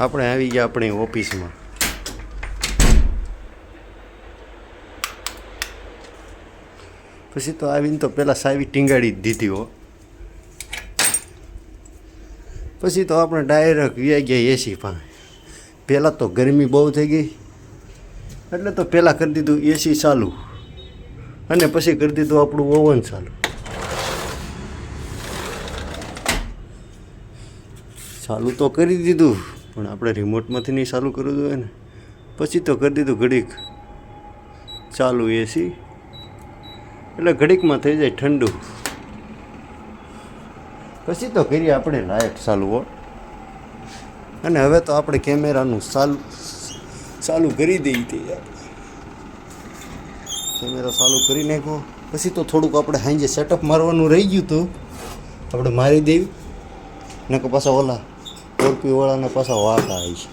આપણે આવી ગયા આપણી ઓફિસમાં. પછી તો આવીને તો પહેલાં સાવી ટીંગાડી જ દીધી હો. પછી તો આપણે ડાયરેક્ટ વ્યાઈ ગયા એસી પાસે. પહેલાં તો ગરમી બહુ થઈ ગઈ એટલે તો પહેલાં કરી દીધું એસી ચાલુ અને પછી કરી દીધું આપણું ઓવન ચાલુ. ચાલુ તો કરી દીધું પણ આપણે રિમોટમાંથી નહીં ચાલુ કરવું જોઈએ ને. પછી તો કરી દીધું ઘડીક ચાલુ એસી એટલે ઘડીકમાં થઈ જાય ઠંડુ. પછી તો કરીએ આપણે લાઇટ ચાલુ હો. અને હવે તો આપણે કેમેરાનું ચાલુ કરી દઈએ તે કેમેરા ચાલુ કરી નાખો. પછી તો થોડુંક આપણે સાંજે સેટઅપ મારવાનું રહી ગયું હતું આપણે મારી દેવી ને કે પાછા ઓલા ટોરપીવાળાને પાછા વાળતા આવી છે.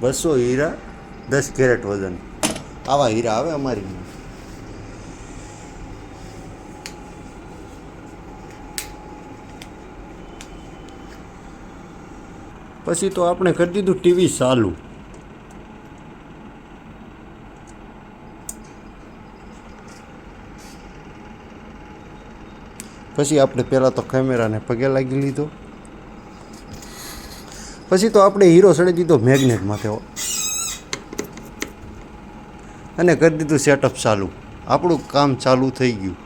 બસો હીરા 10 કેરેટ વજન આવા હીરા આવે અમારી. પછી તો આપણે કરી દીધું ટીવી ચાલુ. પછી આપણે પહેલાં તો કેમેરાને પગે લાગી લીધો. પછી તો આપણે હીરો સડી દીધો મેગ્નેટ માથે અને કરી દીધું સેટઅપ ચાલુ. આપણું કામ ચાલુ થઈ ગયું.